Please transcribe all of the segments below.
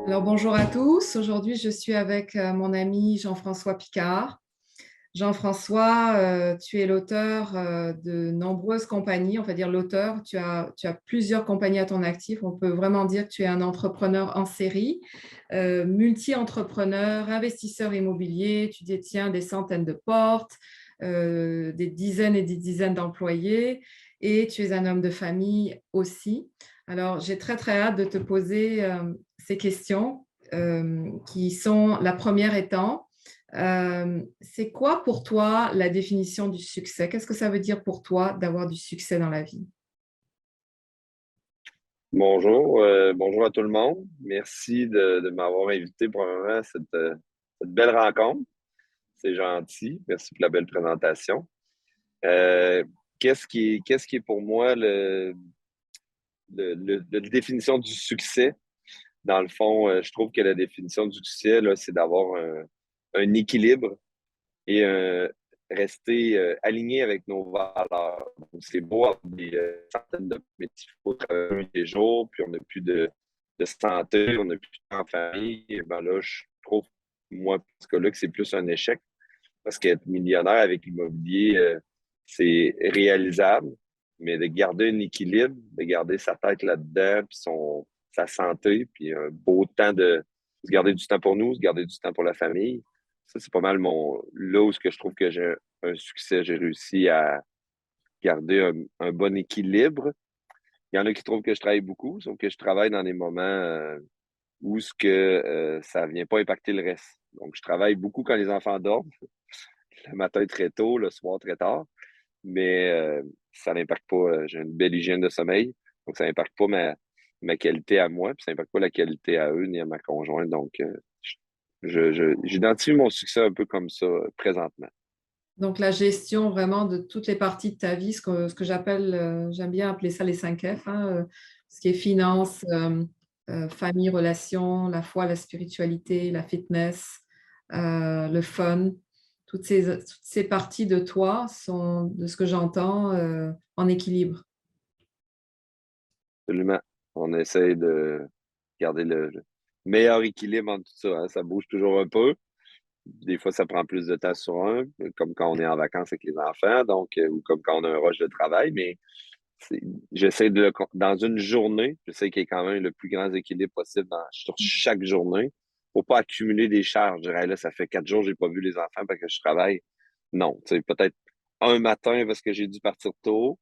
Alors bonjour à tous. Aujourd'hui, je suis avec mon ami Jean-François Picard. Jean-François, tu es l'auteur de nombreuses compagnies. On va dire l'auteur. Tu as plusieurs compagnies à ton actif. On peut vraiment dire que tu es un entrepreneur en série, multi-entrepreneur, investisseur immobilier. Tu détiens des centaines de portes, des dizaines et des dizaines d'employés et tu es un homme de famille aussi. Alors, j'ai très, très hâte de te poser ces questions qui sont la première étant, c'est quoi pour toi la définition du succès? Qu'est-ce que ça veut dire pour toi d'avoir du succès dans la vie? Bonjour, bonjour à tout le monde. Merci de m'avoir invité pour cette belle rencontre. C'est gentil. Merci pour la belle présentation. Euh, qu'est-ce qui est pour moi la définition du succès? Dans le fond, je trouve que la définition du succès, là, c'est d'avoir un équilibre et rester aligné avec nos valeurs. Donc, c'est beau avoir des centaines de métiers au travail des jours, puis on n'a plus de santé, on n'a plus de temps en famille. Et ben là, je trouve, moi, en ce cas-là, que c'est plus un échec parce qu'être millionnaire avec l'immobilier, c'est réalisable, mais de garder un équilibre, de garder sa tête là-dedans, puis sa santé, puis un beau temps de se garder du temps pour nous, se garder du temps pour la famille. Ça, c'est pas mal là où ce que je trouve que j'ai un succès. J'ai réussi à garder un bon équilibre. Il y en a qui trouvent que je travaille beaucoup, sauf que je travaille dans des moments où ça vient pas impacter le reste. Donc, je travaille beaucoup quand les enfants dorment, le matin très tôt, le soir très tard, mais ça n'impacte pas. J'ai une belle hygiène de sommeil, donc ça n'impacte pas ma qualité à moi, puis ça n'impacte pas la qualité à eux ni à ma conjointe. Donc, j'identifie mon succès un peu comme ça présentement. Donc, la gestion vraiment de toutes les parties de ta vie, ce que j'appelle, j'aime bien appeler ça les 5 F, hein, ce qui est finance, famille, relations, la foi, la spiritualité, la fitness, le fun. Toutes ces parties de toi sont, de ce que j'entends, en équilibre. Absolument. On essaie de garder le meilleur équilibre entre tout ça, hein. Ça bouge toujours un peu. Des fois, ça prend plus de temps sur un, comme quand on est en vacances avec les enfants, donc, ou comme quand on a un rush de travail, mais c'est- j'essaie dans une journée, j'essaie qu'il y ait quand même le plus grand équilibre possible sur chaque journée. Faut pas accumuler des charges. Je dirais, là, ça fait 4 jours que j'ai pas vu les enfants parce que je travaille. Non, tu sais, peut-être un matin parce que j'ai dû partir tôt,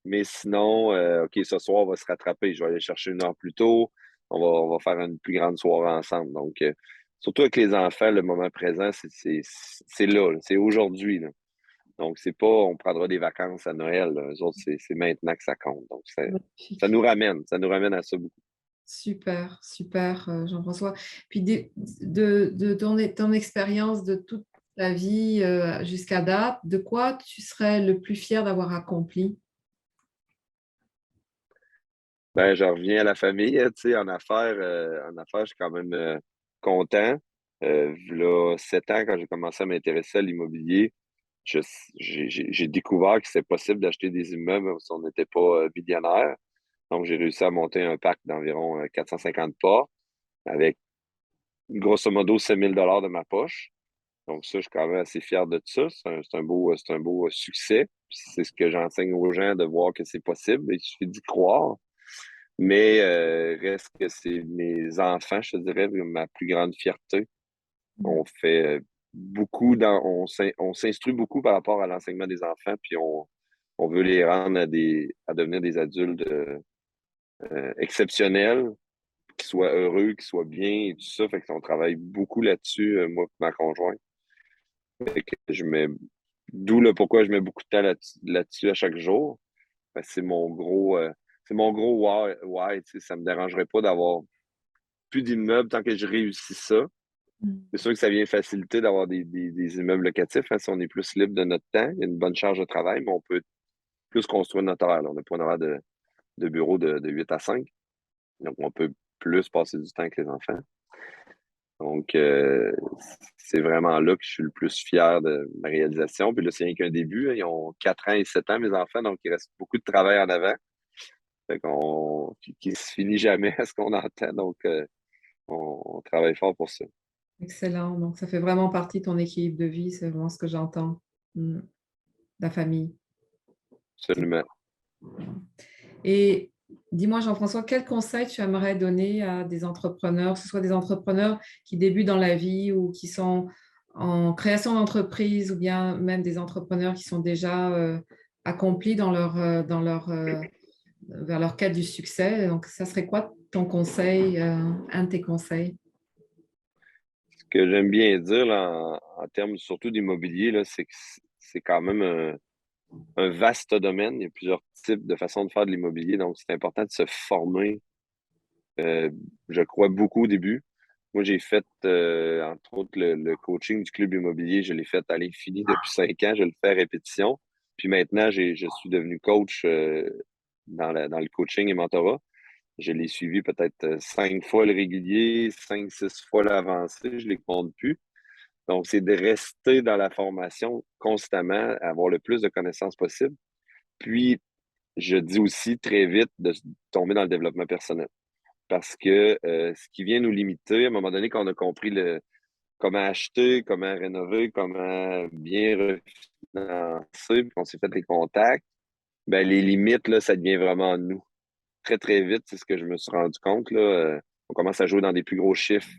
mais sinon, OK, ce soir, on va se rattraper. Je vais aller chercher une heure plus tôt. On va faire une plus grande soirée ensemble. Donc, surtout avec les enfants, le moment présent, c'est là, c'est aujourd'hui, là. Donc, c'est pas on prendra des vacances à Noël, là. Eux autres, c'est maintenant que ça compte. Donc, Magnifique. ça nous ramène à ça beaucoup. Super, super, Jean-François. Puis de ton expérience de toute ta vie jusqu'à date, de quoi tu serais le plus fier d'avoir accompli? Ben, je reviens à la famille, hein, tu sais, en affaires, je suis quand même content. Là, 7 ans, quand j'ai commencé à m'intéresser à l'immobilier, je- j'ai découvert que c'est possible d'acheter des immeubles si on n'était pas millionnaire. Donc, j'ai réussi à monter un parc d'environ 450 portes avec grosso modo 5 000 $ de ma poche. Donc, ça, je suis quand même assez fier de ça. C'est un beau succès. Puis c'est ce que j'enseigne aux gens de voir que c'est possible. Il suffit d'y croire. Mais reste que c'est mes enfants, je te dirais, ma plus grande fierté. On fait on s'instruit beaucoup par rapport à l'enseignement des enfants, puis on veut les rendre à devenir des adultes exceptionnels, qui soient heureux, qui soient bien et tout ça. Fait qu'on travaille beaucoup là-dessus, moi et ma conjointe. Fait que d'où le pourquoi je mets beaucoup de temps là-dessus à chaque jour. Parce que c'est mon gros why, tu sais, ça me dérangerait pas d'avoir plus d'immeubles tant que je réussis ça. Mm. C'est sûr que ça vient faciliter d'avoir des immeubles locatifs, hein, si on est plus libre de notre temps. Il y a une bonne charge de travail, mais on peut plus construire notre horaire, là. On n'a pas un horaire de bureau de 8 à 5. Donc, on peut plus passer du temps avec les enfants. Donc, c'est vraiment là que je suis le plus fier de ma réalisation. Puis là, c'est rien qu'un début, hein. Ils ont 4 ans et 7 ans, mes enfants, donc il reste beaucoup de travail en avant. Fait qu'on, qui se finit jamais à ce qu'on entend. Donc, on travaille fort pour ça. Excellent. Donc, ça fait vraiment partie de ton équilibre de vie, c'est vraiment ce que j'entends. Mmh. La famille. Absolument. Et dis-moi, Jean-François, quel conseil tu aimerais donner à des entrepreneurs, que ce soit des entrepreneurs qui débutent dans la vie ou qui sont en création d'entreprise ou bien même des entrepreneurs qui sont déjà accomplis vers leur quête du succès. Donc, ça serait quoi ton conseil, un de tes conseils? Ce que j'aime bien dire là, en termes surtout d'immobilier, là, c'est que c'est quand même un vaste domaine. Il y a plusieurs types de façons de faire de l'immobilier, donc c'est important de se former. Euh, je crois beaucoup au début. Moi, j'ai fait, entre autres, le coaching du club immobilier. Je l'ai fait à l'infini depuis 5 ans. Je le fais à répétition. Puis maintenant, je suis devenu coach dans le coaching et mentorat. Je l'ai suivi peut-être 5 fois le régulier, 5, 6 fois l'avancé. Je ne les compte plus. Donc, c'est de rester dans la formation constamment, avoir le plus de connaissances possible. Puis, je dis aussi très vite de tomber dans le développement personnel. Parce que ce qui vient nous limiter, à un moment donné, quand on a compris comment acheter, comment rénover, comment bien refinancer, puis qu'on s'est fait les contacts, ben les limites, là, ça devient vraiment nous. Très, très vite, c'est ce que je me suis rendu compte. Là, on commence à jouer dans des plus gros chiffres,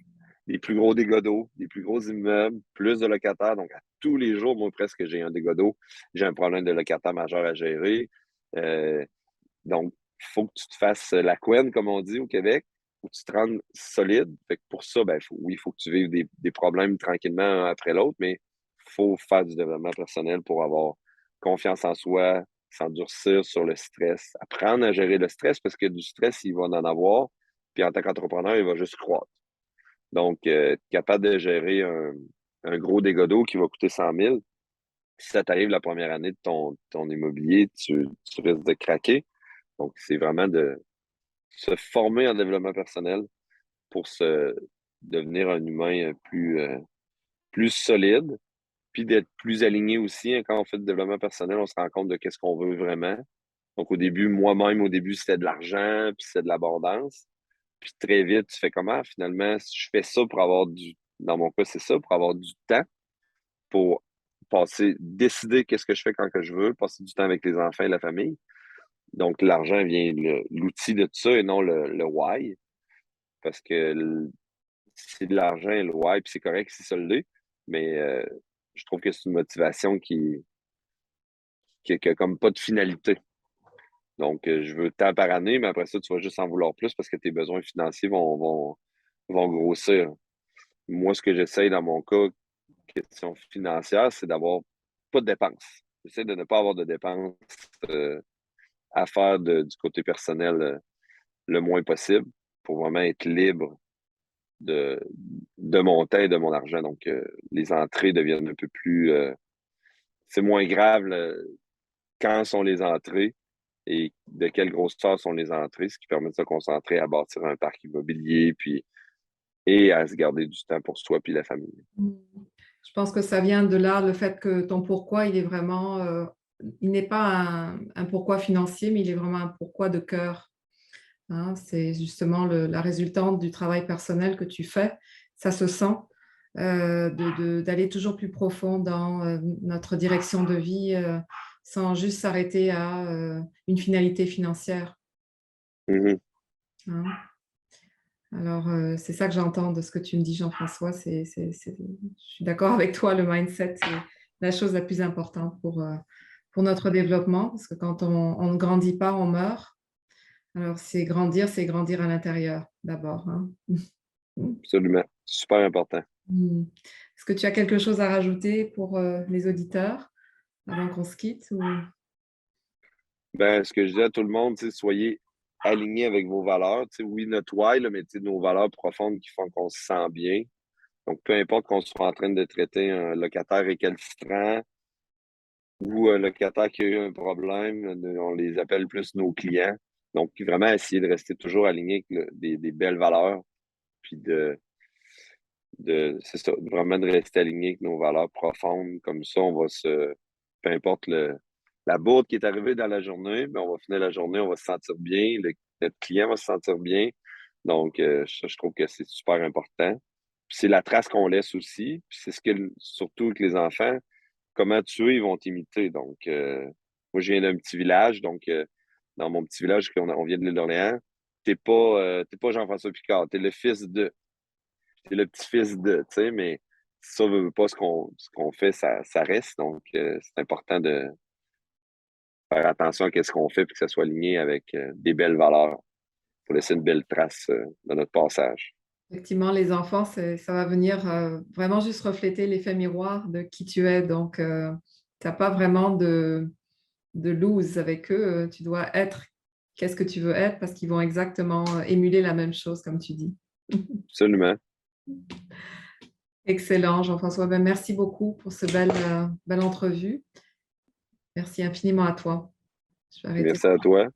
des plus gros dégâts d'eau, des plus gros immeubles, plus de locataires. Donc, à tous les jours, moi, presque, j'ai un dégât d'eau. J'ai un problème de locataire majeur à gérer. Euh, donc, il faut que tu te fasses la couenne, comme on dit au Québec, faut que tu te rendes solide. Fait que pour ça, ben, oui, il faut que tu vives des problèmes tranquillement un après l'autre, mais il faut faire du développement personnel pour avoir confiance en soi, s'endurcir sur le stress, apprendre à gérer le stress parce que du stress, il va en avoir. Puis en tant qu'entrepreneur, il va juste croître. Donc, être capable de gérer un gros dégât d'eau qui va coûter 100 000. Si ça t'arrive la première année de ton immobilier, tu risques de craquer. Donc, c'est vraiment de se former en développement personnel pour se devenir un humain plus solide, puis d'être plus aligné aussi. Hein. Quand on fait du développement personnel, on se rend compte de qu'est-ce qu'on veut vraiment. Donc, au début, moi-même, au début, c'était de l'argent, puis c'était de l'abondance. Puis très vite, tu fais comment? Finalement, si je fais ça pour avoir dans mon cas, c'est ça, pour avoir du temps, pour décider qu'est-ce que je fais quand que je veux, passer du temps avec les enfants et la famille. Donc, l'argent vient l'outil de tout ça et non le why. Parce que c'est de l'argent et le why, puis c'est correct si ça l'est. Mais je trouve que c'est une motivation qui a comme pas de finalité. Donc, je veux tant par année, mais après ça, tu vas juste en vouloir plus parce que tes besoins financiers vont grossir. Moi, ce que j'essaye dans mon cas, question financière, c'est d'avoir pas de dépenses. J'essaie de ne pas avoir de dépenses à faire du côté personnel le moins possible pour vraiment être libre de, de mon temps et de mon argent. Donc, les entrées deviennent un peu plus... c'est moins grave quand sont les entrées et de quelle grosseur sont les entrées, ce qui permet de se concentrer à bâtir un parc immobilier et à se garder du temps pour soi puis la famille. Mm. Je pense que ça vient de là, le fait que ton pourquoi, il est vraiment, il n'est pas un pourquoi financier, mais il est vraiment un pourquoi de cœur. Hein. C'est justement la résultante du travail personnel que tu fais. Ça se sent d'aller toujours plus profond dans notre direction de vie sans juste s'arrêter à une finalité financière. Mhm. Hein. Alors, c'est ça que j'entends de ce que tu me dis, Jean-François. Je suis d'accord avec toi, le mindset, c'est la chose la plus importante pour notre développement, parce que quand on ne grandit pas, on meurt. Alors, c'est grandir à l'intérieur d'abord. Hein. Absolument. Super important. Mm. Est-ce que tu as quelque chose à rajouter pour les auditeurs avant qu'on se quitte ou... Ben, ce que je dis à tout le monde, soyez alignés avec vos valeurs. Oui, notre why, là, mais nos valeurs profondes qui font qu'on se sent bien. Donc, peu importe qu'on soit en train de traiter un locataire récalcitrant ou un locataire qui a eu un problème, on les appelle plus nos clients. Donc, vraiment essayer de rester toujours aligné avec des belles valeurs, puis c'est ça, vraiment de rester aligné avec nos valeurs profondes. Comme ça, peu importe la bourde qui est arrivée dans la journée, ben on va finir la journée, on va se sentir bien, notre client va se sentir bien, Donc, je trouve que c'est super important. Puis c'est la trace qu'on laisse aussi. Puis c'est ce que, surtout avec les enfants, comment tu es, ils vont t'imiter. Donc, moi, je viens d'un petit village. Donc, dans mon petit village, on vient de l'île d'Orléans, t'es pas Jean-François Picard. T'es le fils de. T'es le petit-fils de, tu sais, mais ça veut pas ce qu'on fait, ça reste. Donc, c'est important de faire attention à ce qu'on fait puis que ça soit aligné avec des belles valeurs pour laisser une belle trace de notre passage. Effectivement, les enfants, ça va venir vraiment juste refléter l'effet miroir de qui tu es. Donc, tu n'as pas vraiment de lose avec eux. Tu dois être qu'est-ce que tu veux être parce qu'ils vont exactement émuler la même chose, comme tu dis. Absolument. Excellent, Jean-François. Ben, merci beaucoup pour ce belle entrevue. Merci infiniment à toi. Je vais arrêter. Merci à toi.